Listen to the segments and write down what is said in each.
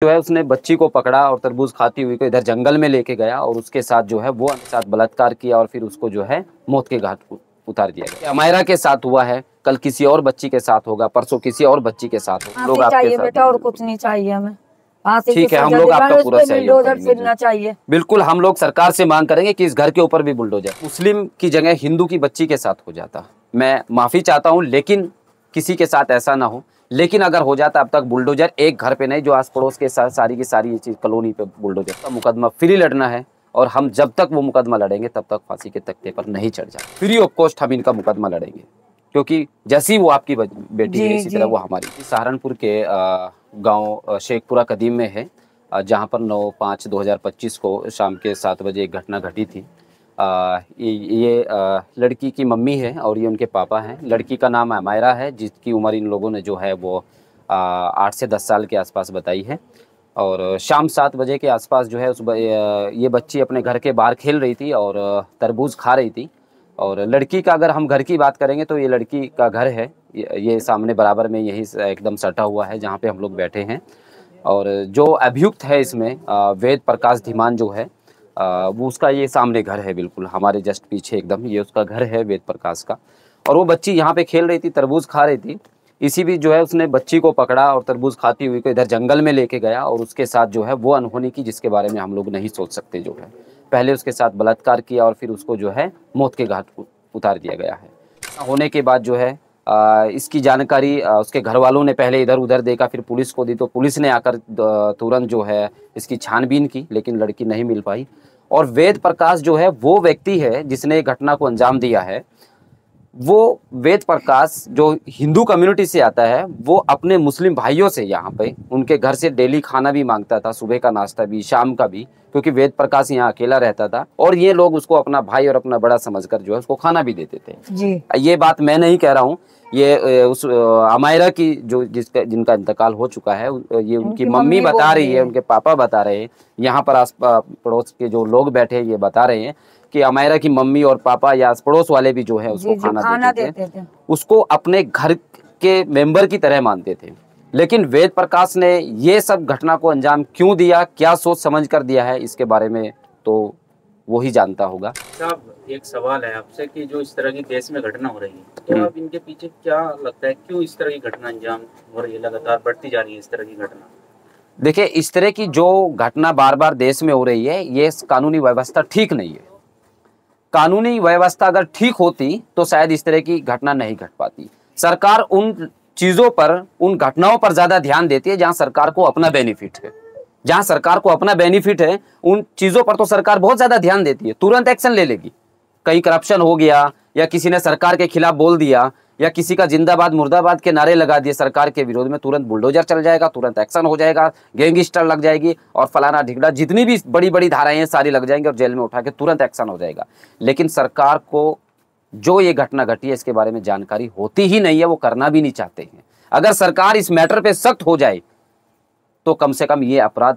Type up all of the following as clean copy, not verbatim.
जो है उसने बच्ची को पकड़ा और तरबूज खाती हुई को इधर जंगल में लेके गया और उसके साथ जो है वो साथ बलात्कार किया और फिर उसको जो है मौत के घाट उतार दिया गया। अमायरा के साथ हुआ है, कल किसी और बच्ची के साथ होगा, परसों किसी और बच्ची के साथ होगा। लोग आपके साथ बेटा, और कुछ नहीं चाहिए हमें। ठीक है, हम लोग आपका पूरा सहयोग करेंगे। चाहिए बिल्कुल, हम लोग सरकार से मांग करेंगे कि इस घर के ऊपर भी बुलडोजर मुस्लिम की जगह हिंदू की बच्ची के साथ हो जाता। मैं माफी चाहता हूँ, लेकिन किसी के साथ ऐसा ना हो। लेकिन अगर हो जाता अब तक बुलडोजर एक घर पे नहीं, जो आस पड़ोस के साथ सारी की सारी ये चीज कॉलोनी पे बुलडोजर का मुकदमा फ्री लड़ना है। और हम जब तक वो मुकदमा लड़ेंगे तब तक फांसी के तख्ते पर नहीं चढ़ जाए। फ्री ऑफ कॉस्ट हम इनका मुकदमा लड़ेंगे, क्योंकि जैसी वो आपकी बेटी है इसी तरह वो हमारी। सहारनपुर के गांव शेखपुरा कदीम में है, जहां पर 9/5/2025 को शाम के 7 बजे एक घटना घटी थी। ये लड़की की मम्मी है और ये उनके पापा हैं। लड़की का नाम अमायरा है, जिसकी उम्र इन लोगों ने जो है वो 8 से 10 साल के आसपास बताई है। और शाम 7 बजे के आसपास जो है ये बच्ची अपने घर के बाहर खेल रही थी और तरबूज खा रही थी। और लड़की का अगर हम घर की बात करेंगे तो ये लड़की का घर है, ये सामने बराबर में यही एकदम सटा हुआ है जहाँ पे हम लोग बैठे हैं। और जो अभियुक्त है इसमें वेद प्रकाश धीमान जो है, वो उसका ये सामने घर है, बिल्कुल हमारे जस्ट पीछे एकदम ये उसका घर है वेद प्रकाश का। और वो बच्ची यहाँ पे खेल रही थी, तरबूज खा रही थी। इसी बीच जो है उसने बच्ची को पकड़ा और तरबूज खाती हुई को इधर जंगल में लेके गया और उसके साथ जो है वो अनहोनी की, जिसके बारे में हम लोग नहीं सोच सकते। जो है पहले उसके साथ बलात्कार किया और फिर उसको जो है मौत के घाट उतार दिया गया है। होने के बाद जो है इसकी जानकारी उसके घर वालों ने पहले इधर उधर देखा, फिर पुलिस को दी, तो पुलिस ने आकर तुरंत जो है इसकी छानबीन की, लेकिन लड़की नहीं मिल पाई। और वेद प्रकाश जो है वो व्यक्ति है जिसने घटना को अंजाम दिया है। वो वेद प्रकाश जो हिंदू कम्युनिटी से आता है, वो अपने मुस्लिम भाइयों से यहाँ पे उनके घर से डेली खाना भी मांगता था, सुबह का नाश्ता भी, शाम का भी, क्योंकि वेद प्रकाश यहाँ अकेला रहता था और ये लोग उसको अपना भाई और अपना बड़ा समझकर जो है उसको खाना भी देते थे जी। ये बात मैं नहीं कह रहा हूँ, ये उस अमायरा की जो जिनका इंतकाल हो चुका है, ये उनकी मम्मी बता रही है, उनके पापा बता रहे हैं, यहाँ पर आस पड़ोस के जो लोग बैठे हैं ये बता रहे हैं कि अमायरा की मम्मी और पापा या पड़ोस वाले भी जो है उसको खाना देते थे, उसको अपने घर के मेंबर की तरह मानते थे। लेकिन वेद प्रकाश ने ये सब घटना को अंजाम क्यों दिया, क्या सोच समझ कर दिया है, इसके बारे में तो वो ही जानता होगा। साहब, एक सवाल है आपसे कि जो इस तरह की देश में घटना हो रही है, तो आप इनके पीछे क्या लगता है, क्यों इस तरह की घटना अंजाम हो रही है, लगातार बढ़ती जा रही है इस तरह की घटना? देखिए, इस तरह की जो घटना बार बार देश में हो रही है, ये कानूनी व्यवस्था ठीक नहीं है। कानूनी व्यवस्था अगर ठीक होती तो शायद इस तरह की घटना नहीं घट पाती। सरकार उन चीजों पर, उन घटनाओं पर ज्यादा ध्यान देती है जहां सरकार को अपना बेनिफिट है। जहां सरकार को अपना बेनिफिट है उन चीजों पर तो सरकार बहुत ज्यादा ध्यान देती है, तुरंत एक्शन ले लेगी। कहीं करप्शन हो गया या किसी ने सरकार के खिलाफ बोल दिया या किसी का जिंदाबाद मुर्दाबाद के नारे लगा दिए सरकार के विरोध में, तुरंत बुलडोजर चल जाएगा, तुरंत एक्शन हो जाएगा, गैंगस्टर लग जाएगी और फलाना ढिगड़ा जितनी भी बड़ी बड़ी धाराएं हैं सारी लग जाएंगी और जेल में उठा के तुरंत एक्शन हो जाएगा। लेकिन सरकार को जो ये घटना घटी है इसके बारे में जानकारी होती ही नहीं है, वो करना भी नहीं चाहते हैं। अगर सरकार इस मैटर पे सख्त हो जाए तो कम से कम ये अपराध,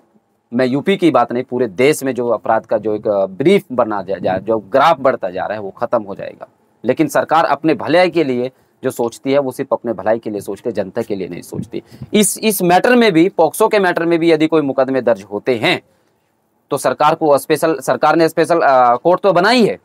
मैं यूपी की बात नहीं, पूरे देश में जो अपराध का जो एक ब्रीफ बना जाए, जो ग्राफ बढ़ता जा रहा है, वो खत्म हो जाएगा। लेकिन सरकार अपने भलाई के लिए जो सोचती है वो सिर्फ अपने भलाई के लिए सोचती है, जनता के लिए नहीं सोचती। इस मैटर में भी, पॉक्सो के मैटर में भी यदि कोई मुकदमे दर्ज होते हैं तो सरकार ने स्पेशल कोर्ट तो बनाई है,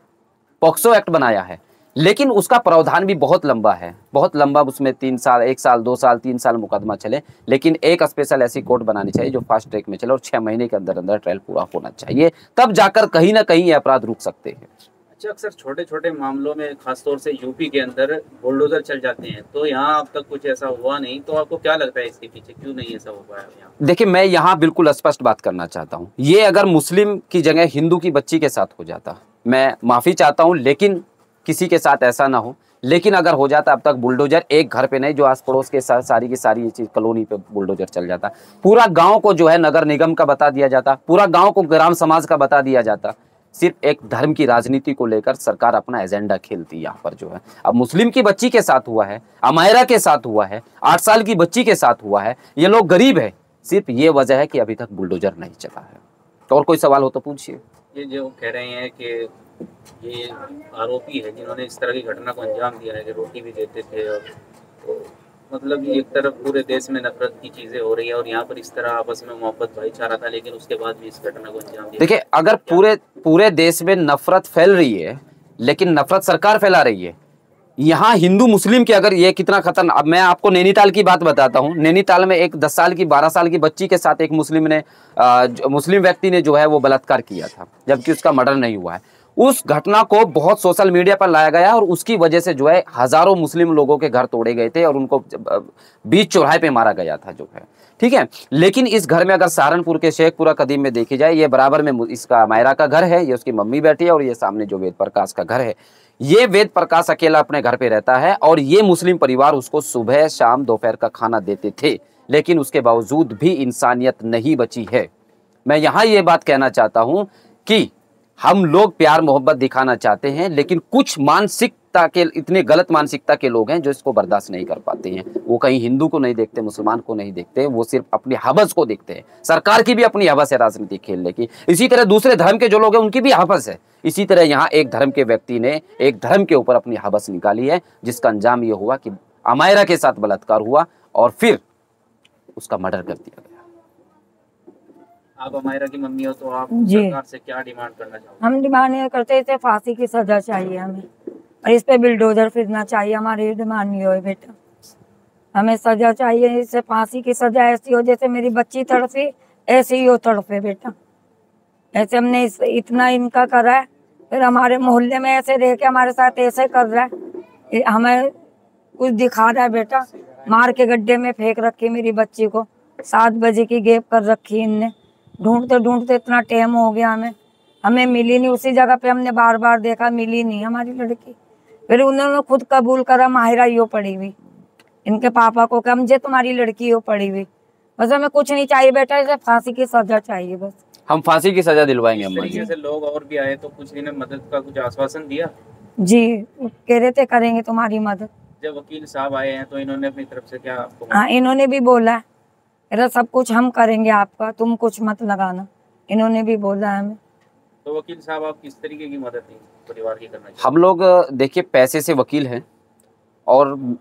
पॉक्सो एक्ट बनाया है, लेकिन उसका प्रावधान भी बहुत लंबा है, बहुत लंबा। उसमें 3 साल, 1 साल, 2 साल, 3 साल मुकदमा चले, लेकिन एक स्पेशल ऐसी कोर्ट बनानी चाहिए जो फास्ट ट्रैक में चले और 6 महीने के अंदर अंदर ट्रायल पूरा होना चाहिए, तब जाकर कहीं ना कहीं ये अपराध रुक सकते हैं। अच्छा, अक्सर छोटे छोटे मामलों में खासतौर से यूपी के अंदर बुलडोजर चल जाते हैं, तो यहाँ अब तक कुछ ऐसा हुआ नहीं, तो आपको क्या लगता है इसके पीछे क्यों नहीं ऐसा हो पाया यहाँ? देखिए, मैं यहाँ बिल्कुल स्पष्ट बात करना चाहता हूँ, ये अगर मुस्लिम की जगह हिंदू की बच्ची के साथ हो जाता, मैं माफी चाहता हूँ, लेकिन किसी के साथ ऐसा ना हो। लेकिन अगर हो जाता अब तक बुलडोजर एक घर पे नहीं, जो आस पड़ोस के सारी की सारी ये चीज कॉलोनी पे बुलडोजर चल जाता, पूरा गांव को जो है नगर निगम का बता दिया जाता, पूरा गांव को ग्राम समाज का बता दिया जाता। सिर्फ एक धर्म की राजनीति को लेकर सरकार अपना एजेंडा खेलती यहाँ पर जो है। अब मुस्लिम की बच्ची के साथ हुआ है, अमायरा के साथ हुआ है, 8 साल की बच्ची के साथ हुआ है, ये लोग गरीब है, सिर्फ ये वजह है कि अभी तक बुलडोजर नहीं चला है। और कोई सवाल हो तो पूछिए। ये जो कह रहे हैं कि ये आरोपी है जिन्होंने इस तरह की घटना को अंजाम दिया है कि रोटी भी देते थे और तो मतलब कि एक तरफ पूरे देश में नफरत की चीजें हो रही है और यहाँ पर इस तरह आपस में मोहब्बत भाईचारा था, लेकिन उसके बाद भी इस घटना को अंजाम दिया। देखिए, अगर पूरे देश में नफरत फैल रही है, लेकिन नफरत सरकार फैला रही है। यहाँ हिंदू मुस्लिम की अगर ये कितना खतरनाक, अब मैं आपको नैनीताल की बात बताता हूँ। नैनीताल में एक 10 साल की 12 साल की बच्ची के साथ एक मुस्लिम व्यक्ति ने जो है वो बलात्कार किया था, जबकि उसका मर्डर नहीं हुआ है। उस घटना को बहुत सोशल मीडिया पर लाया गया और उसकी वजह से जो है हजारों मुस्लिम लोगों के घर तोड़े गए थे और उनको बीच चौराहे पे मारा गया था जो है, ठीक है। लेकिन इस घर में अगर सहारनपुर के शेखपुरा कदीम में देखी जाए, ये बराबर में इसका अमायरा का घर है, ये उसकी मम्मी बैठी है और ये सामने जो वेद प्रकाश का घर है, ये वेद प्रकाश अकेला अपने घर पे रहता है और ये मुस्लिम परिवार उसको सुबह शाम दोपहर का खाना देते थे, लेकिन उसके बावजूद भी इंसानियत नहीं बची है। मैं यहाँ ये बात कहना चाहता हूँ कि हम लोग प्यार मोहब्बत दिखाना चाहते हैं, लेकिन कुछ मानसिकता के, इतने गलत मानसिकता के लोग हैं जो इसको बर्दाश्त नहीं कर पाते हैं। वो कहीं हिंदू को नहीं देखते, मुसलमान को नहीं देखते, वो सिर्फ अपनी हवस को देखते हैं। सरकार की भी अपनी हवस है राजनीति खेलने की, इसी तरह दूसरे धर्म के जो लोग हैं उनकी भी हवस है। इसी तरह यहाँ एक धर्म के व्यक्ति ने एक धर्म के ऊपर अपनी हवस निकाली है, जिसका अंजाम ये हुआ कि अमायरा के साथ बलात्कार हुआ और फिर उसका मर्डर कर दिया गया। आप अमायरा की मम्मी हो तो आप सरकार से क्या डिमांड करना चाहोगे? हम डिमांड ये करते थे, फांसी की सजा चाहिए हमें और इस पे बिल्डोजर फिरना चाहिए। हमारी डिमांड नहीं हो बेटा, हमें सजा चाहिए, इससे फांसी की सजा ऐसी हो जैसे मेरी बच्ची तड़पी ऐसे ही हो तड़पे बेटा। ऐसे हमने इतना इनका करा है, फिर हमारे मोहल्ले में ऐसे रह के हमारे साथ ऐसे कर रहा है, हमें कुछ दिखा रहा है बेटा। मार के गड्ढे में फेंक रखी मेरी बच्ची को, 7 बजे की गैप कर रखी इनने। ढूंढते ढूंढते इतना टाइम हो गया, हमें मिली नहीं। उसी जगह पे हमने बार बार देखा, मिली नहीं हमारी लड़की। फिर उन्होंने खुद कबूल करा, माहिरा यो पड़ी हुई, इनके पापा को कि मुझे तुम्हारी लड़की यो पड़ी हुई। बस हमें कुछ नहीं चाहिए बेटा, इसे फांसी की सजा चाहिए बस। हम फांसी की सजा दिलवाएंगे। इस तरीके से लोग और भी आए तो कुछ इन्हें मदद का कुछ आश्वासन दिया? जी, कह रहे थे करेंगे तुम्हारी मदद। जब वकील साहब आए हैं तो इन्होंने अपनी तरफ से क्या आपको? हाँ, इन्होंने भी बोला है सब कुछ हम करेंगे आपका, तुम कुछ मत लगाना, इन्होंने भी बोला है हमें। तो वकील साहब आप किस तरीके की मदद परिवार की करना चाहिए? हम लोग देखिए पैसे से वकील हैं, और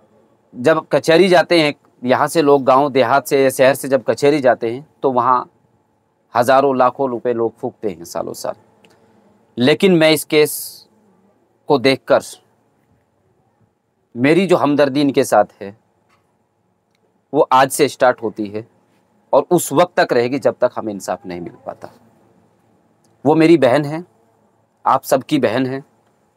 जब कचहरी जाते हैं, यहाँ से लोग गांव देहात से शहर से जब कचहरी जाते हैं तो वहाँ हजारों लाखों रुपए लोग फूकते हैं सालों साल। लेकिन मैं इस केस को देखकर मेरी जो हमदर्दी इनके साथ है वो आज से स्टार्ट होती है और उस वक्त तक रहेगी जब तक हमें इंसाफ नहीं मिल पाता। वो मेरी बहन है, आप सबकी बहन है,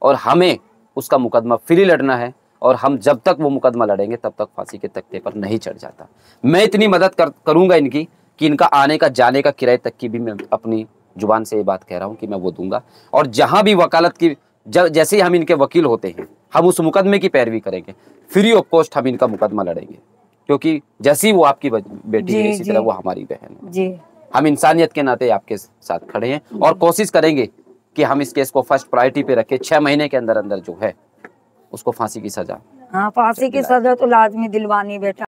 और हमें उसका मुकदमा फ्री लड़ना है, और हम जब तक वो मुकदमा लड़ेंगे तब तक फांसी के तख्ते पर नहीं चढ़ जाता। मैं इतनी मदद करूंगा इनकी कि इनका आने का जाने का किराए तक की भी मैं अपनी जुबान से ये बात कह रहा हूँ कि मैं वो दूंगा। और जहां भी वकालत की जैसे ही हम इनके वकील होते हैं, हम उस मुकदमे की पैरवी करेंगे, फ्री ऑफ कॉस्ट हम इनका मुकदमा लड़ेंगे, क्योंकि जैसी वो आपकी बेटी है इसी तरह वो हमारी बहन है जी। हम इंसानियत के नाते आपके साथ खड़े हैं और कोशिश करेंगे कि हम इस केस को फर्स्ट प्रायोरिटी पे रखें। 6 महीने के अंदर अंदर जो है उसको फांसी की सजा। हाँ, फांसी की सजा तो लाजमी दिलवानी बेटा।